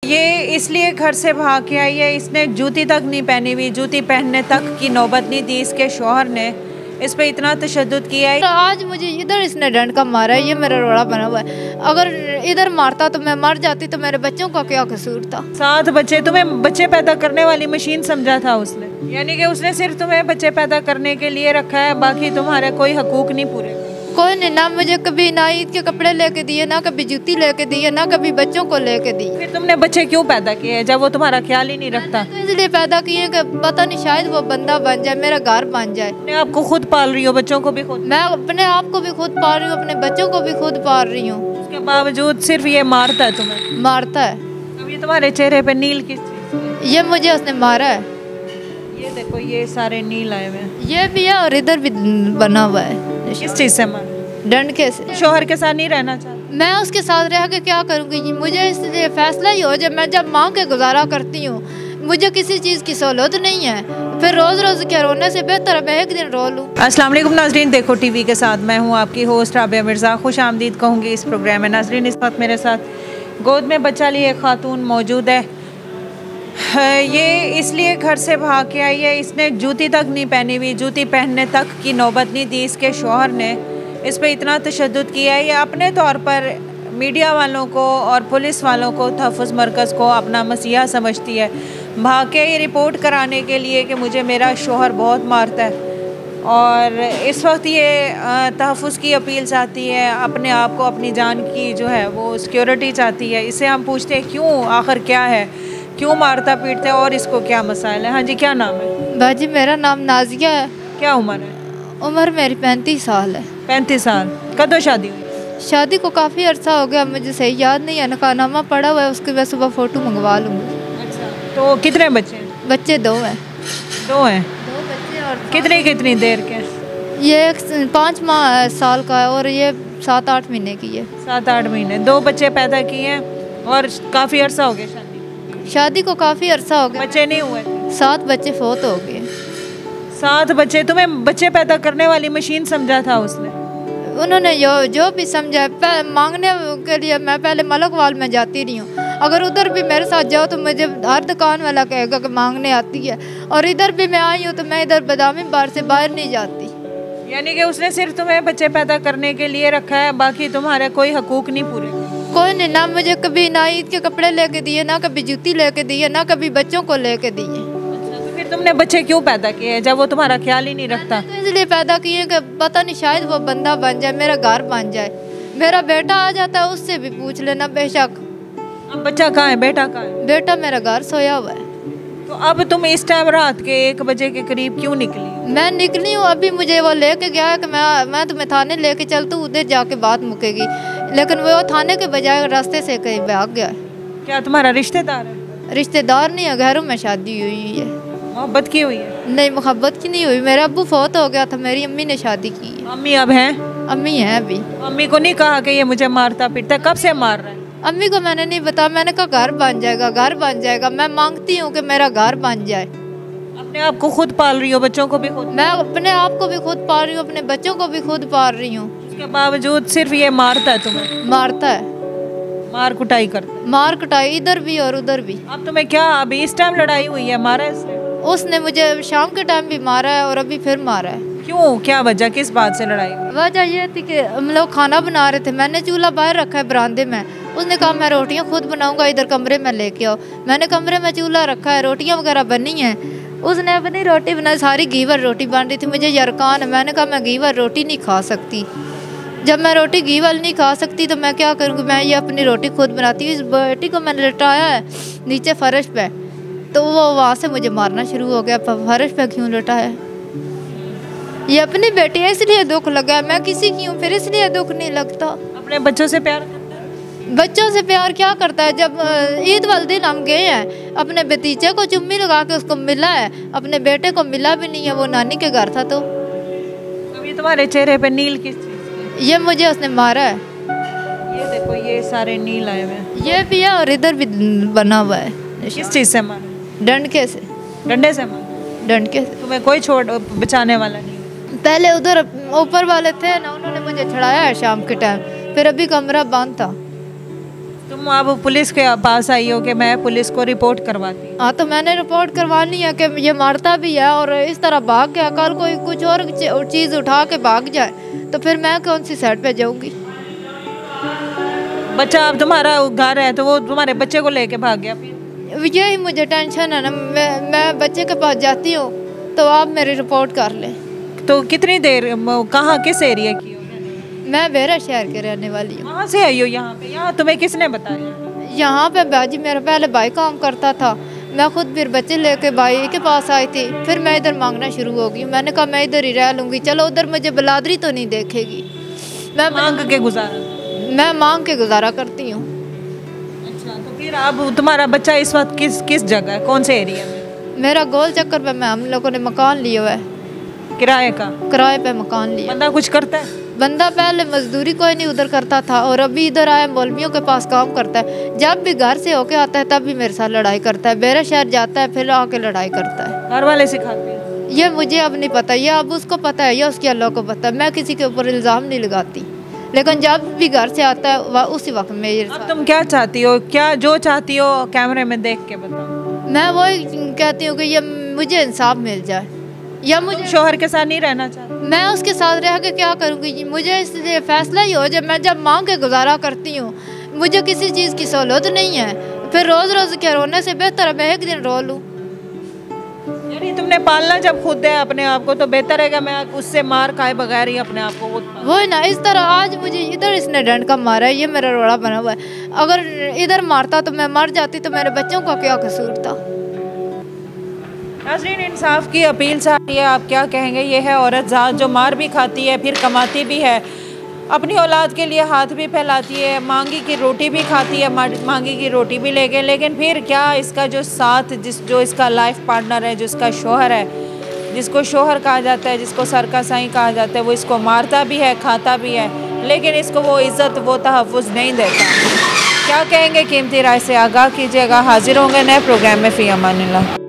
ये इसलिए घर से भाग के आई है, इसने जूती तक नहीं पहनी हुई, जूती पहनने तक की नौबत नहीं दी इसके शौहर ने, इस पे इतना तशद्दुद किया है। तो आज मुझे इधर इसने डंड का मारा है, ये मेरा रोड़ा बना हुआ है। अगर इधर मारता तो मैं मर जाती, तो मेरे बच्चों का क्या कसूर था। 7 बच्चे, तुम्हें बच्चे पैदा करने वाली मशीन समझा था उसने, यानी कि उसने सिर्फ तुम्हें बच्चे पैदा करने के लिए रखा है, बाकी तुम्हारे कोई हकूक नहीं पूरे। कोई ने ना मुझे कभी ना ईद के कपड़े लेके दिए, ना कभी जूती लेके दिए, ना कभी बच्चों को लेके दी। फिर तुमने बच्चे क्यों पैदा किए जब वो तुम्हारा ख्याल ही नहीं रखता? तो इसलिए पैदा किए कि पता नहीं शायद वो बंदा बन जाए, मेरा घर बन जाए। अपने आप को खुद पाल रही हो, बच्चों को भी खुद? मैं अपने आप को भी खुद पाल रही हूँ, अपने बच्चों को भी खुद पाल रही हूँ। उसके बावजूद सिर्फ ये मारता है तुम्हें? मारता है। अब ये तुम्हारे चेहरे पे नील किस चीज़ की? ये मुझे उसने मारा है। ये देखो, ये सारे नील आए हुए हैं। ये भी है और इधर भी बना हुआ है। किस चीज़ से मारा? डंड के से। शोहर के साथ नहीं रहना चाहती? मैं उसके साथ रह के क्या करूँगी? मुझे इसलिए फैसला ही हो जब मैं मांग के गुजारा करती हूँ, मुझे किसी चीज़ की सहूलत नहीं है, फिर रोज़ रोज़ के रोने से बेहतर है मैं एक दिन रो लूँ। अस्सलाम वालेकुम नाजरीन, देखो टीवी के साथ मैं हूँ आपकी होस्ट राबिया मिर्ज़ा। खुश आमदीद कहूँगी इस प्रोग्राम में। नाजरीन, इस वक्त मेरे साथ गोद में बच्चा लिए एक खातून मौजूद है। ये इसलिए घर से भाग के आई है, इसने जूती तक नहीं पहनी हुई, जूती पहनने तक की नौबत नहीं दी इसके शौहर ने, इस पे इतना तशद्दुद किया है। ये अपने तौर पर मीडिया वालों को और पुलिस वालों को, तहफ़्फ़ुज़ मरकज़ को अपना मसीहा समझती है। भाग के ये रिपोर्ट कराने के लिए कि मुझे मेरा शौहर बहुत मारता है, और इस वक्त ये तहफ़्फ़ुज़ की अपील चाहती है, अपने आप को, अपनी जान की जो है वो सिक्योरिटी चाहती है। इससे हम पूछते हैं क्यों, आखिर क्या है, क्यों मारता पीटता है और इसको क्या मसाइल है? हाँ जी, क्या नाम है? बाजी, मेरा नाम नाजिया है। क्या उम्र है? उम्र मेरी 35 साल है। 35 साल। कब शादी हुई? शादी को काफ़ी अर्सा हो गया, मुझे सही याद नहीं है, नकानामा पड़ा हुआ है, उसके बाद सुबह फ़ोटो मंगवा लूँगी। अच्छा, तो कितने बच्चे हैं? बच्चे 2 हैं। 2 हैं? 2 बच्चे। और कितनी देर के? ये 5 साल का है और ये 7-8 महीने की है। 7-8 महीने। 2 बच्चे पैदा किए हैं और काफ़ी अरसा हो गया शादी को काफ़ी अरसा हो गया। बच्चे नहीं हुए? 7 बच्चे फोत हो गए। 7 बच्चे। तुम्हें बच्चे पैदा करने वाली मशीन समझा था उसने? उन्होंने जो भी समझा, मांगने के लिए मैं पहले मलकवाल में जाती रही हूँ। अगर उधर भी मेरे साथ जाओ तो मुझे हर दुकान वाला कहेगा कि मांगने आती है, और इधर भी मैं आई हूँ तो मैं इधर बदामी बार से बाहर नहीं जाती। यानी कि उसने सिर्फ तुम्हें बच्चे पैदा करने के लिए रखा है, बाकी तुम्हारे कोई हकूक नहीं पूरे? कोई ने ना मुझे कभी ना ईद के कपड़े लेके दिए, ना कभी जूती लेके दिए, ना कभी बच्चों को लेके दिए। अच्छा, तो फिर तुमने बच्चे क्यों पैदा किए जब वो तुम्हारा ख्याल ही नहीं रखता? तो इसलिए पैदा किए कि पता नहीं शायद वो बंदा बन जाए, मेरा घर बन जाए। मेरा बेटा आ जाता है, उससे भी पूछ लेना बेशक। अब बच्चा कहाँ है? बेटा कहाँ है? बेटा मेरा घर सोया हुआ है। तो अब तुम इस टाइम रात के 1 बजे के करीब क्यों निकली? मैं निकली हूँ, अभी मुझे वो लेके गया है कि मैं तुम्हें थाने लेके चलता हूँ, उधर जाके बात मुकेगी, लेकिन वो थाने के बजाय रास्ते से कहीं भाग गया। क्या तुम्हारा रिश्तेदार है? रिश्तेदार नहीं है, घरों में शादी हुई है। मोहब्बत की हुई है? नहीं, मोहब्बत की नहीं हुई। मेरा अब्बू फौत हो गया था, मेरी अम्मी ने शादी की है। अम्मी अब हैं? अम्मी है अभी। अम्मी को नहीं कहा कि ये मुझे मारता पीटता? कब से मार रहा है? अम्मी को मैंने नहीं बताया, मैंने कहा घर बन जाएगा, घर बन जाएगा। मैं मांगती हूँ कि मेरा घर बन जाए। अपने आप को खुद पाल रही हो, बच्चों को भी खुद? मैं अपने आप को भी खुद पाल रही हूँ, अपने बच्चों को भी खुद पाल रही हूँ। उसके बावजूद सिर्फ ये मारता है तुम्हें? मारता है, मार कुटाई करता है? मार कटाई इधर भी और उधर भी। अब तुम्हें क्या, अभी इस टाइम लड़ाई हुई है? मारा है इसने? उसने मुझे शाम के टाइम भी मारा है और अभी फिर मारा है। क्यों, क्या वजह, किस बात से लड़ाई हुई? वजह ये थी कि हम लोग खाना बना रहे थे, मैंने चूल्हा बाहर रखा है बरामदे में। उसने कहा मैं रोटियां खुद बनाऊंगा, इधर कमरे में लेके आओ। मैंने कमरे में चूल्हा रखा है, रोटियां वगैरह बनी हैं। उसने अपनी रोटी बनाई, सारी घीवर रोटी बन रही थी। मुझे यरकान है, मैंने कहा मैं घीवर रोटी नहीं खा सकती। जब मैं रोटी घीवर नहीं खा सकती तो मैं क्या करूँगी? मैं ये अपनी रोटी खुद बनाती हूँ। इस बेटी को मैंने लटाया है नीचे फर्श पे, तो वो वहाँ से मुझे मारना शुरू हो गया। फर्श पे क्यों लटाया? ये अपनी बेटी है इसलिए दुख लगा, मैं किसी की हूँ फिर इसलिए दुख नहीं लगता। अपने बच्चों से प्यार करता है? बच्चों से प्यार क्या करता है? जब ईद वाले दिन हम गए हैं, अपने भतीजे को चुम्मी लगा के उसको मिला है, अपने बेटे को मिला भी नहीं है, वो नानी के घर था। तो ये तुम्हारे चेहरे पे नील किस चीज़? ये मुझे उसने मारा है। ये देखो, ये सारे नील आए हुए हैं। ये भी है और इधर भी बना हुआ है। किस चीज़ से मारा? डंडके से। डंडे से मारा? डंडके से। तुम्हें कोई छोड़ बचाने वाला नहीं? पहले उधर ऊपर वाले थे ना, उन्होंने मुझे छड़ाया है शाम के टाइम, फिर अभी कमरा बंद था। तुम अब पुलिस के पास आई हो कि मैं पुलिस को रिपोर्ट करवाती हूँ? हाँ, तो मैंने रिपोर्ट करवानी है कि ये मारता भी है और इस तरह भाग गया, कल कोई कुछ और चीज़ उठा के भाग जाए तो फिर मैं कौन सी साइड पे जाऊंगी। बच्चा अब तुम्हारा घर है तो वो तुम्हारे बच्चे को लेके भाग गया फिर? यही मुझे टेंशन है ना, मैं बच्चे के पास जाती हूँ तो आप मेरी रिपोर्ट कर लें। तो कितनी देर कहाँ किस एरिया की हो? मैं बेरा शहर के रहने वाली हूँ। कहाँ से आई हो यहाँ पे? यहाँ तुम्हें किसने बताया? यहाँ पे बाजी मेरा पहले भाई काम करता था, मैं खुद फिर बच्चे लेके भाई के पास आई थी, फिर मैं इधर मांगना शुरू हो गई। मैंने कहा मैं इधर ही रह लूँगी, चलो उधर मुझे बिलादरी तो नहीं देखेगी। मैं मांग के गुजारा करती हूँ। अच्छा, तो फिर अब तुम्हारा बच्चा इस वक्त किस जगह है, कौन से एरिया में? मेरा गोल चक्कर पे हम लोगों ने मकान लिया हुआ है, किराए पे मकान लिया। बंदा कुछ करता है? बंदा पहले मजदूरी कोई नहीं उधर करता था और अभी इधर आया मौलवियों के पास काम करता है। जब भी घर से होके आता है तब भी मेरे साथ लड़ाई करता है, बेरा शहर जाता है फिर आके लड़ाई करता है। घर वाले सिखाते हैं? ये मुझे अब नहीं पता, ये अब उसको पता है या उसके अल्लाह को पता है। मैं किसी के ऊपर इल्ज़ाम नहीं लगाती, लेकिन जब भी घर से आता है उसी वक्त मेरे साथ। अब तुम क्या चाहती हो, क्या जो चाहती हो कैमरे में देख के बताओ। मैं वही कहती हूँ कि ये मुझे इंसाफ मिल जाए, या मुझे शोहर के साथ नहीं रहना चाहती? मैं उसके साथ रह के क्या करूँगी? मुझे इसलिए फैसला ही हो जाए। मैं जब मांग के गुजारा करती हूँ, मुझे किसी चीज़ की सहूलत नहीं है, फिर रोज़ रोज़ के रोने से बेहतर है मैं एक दिन रो लूँ। यानी तुमने पालना जब खुद है अपने आप को तो बेहतर है कि मैं उससे मार खाए बगैर ही अपने आप को वो ना इस तरह। आज मुझे इधर इसने डंड का मारा है, ये मेरा रोड़ा बना हुआ है। अगर इधर मारता तो मैं मर जाती, तो मेरे बच्चों का क्या कसूर था? नाज़रीन, इंसाफ की अपील से है, आप क्या कहेंगे? ये है औरत ज़ात जो मार भी खाती है फिर कमाती भी है, अपनी औलाद के लिए हाथ भी फैलाती है, मांगी की रोटी भी खाती है, मांगी की रोटी भी लेके, लेकिन फिर क्या इसका जो साथ जो इसका लाइफ पार्टनर है, जो इसका शोहर है, जिसको शोहर कहा जाता है, जिसको सर का साईं कहा जाता है, वो इसको मारता भी है, खाता भी है, लेकिन इसको वो इज़्ज़त वो तहफ़्फ़ुज़ नहीं देता। क्या कहेंगे? कीमती राय से आगाह कीजिएगा। हाजिर होंगे नए प्रोग्राम में। फ़ी अमानिल्लाह।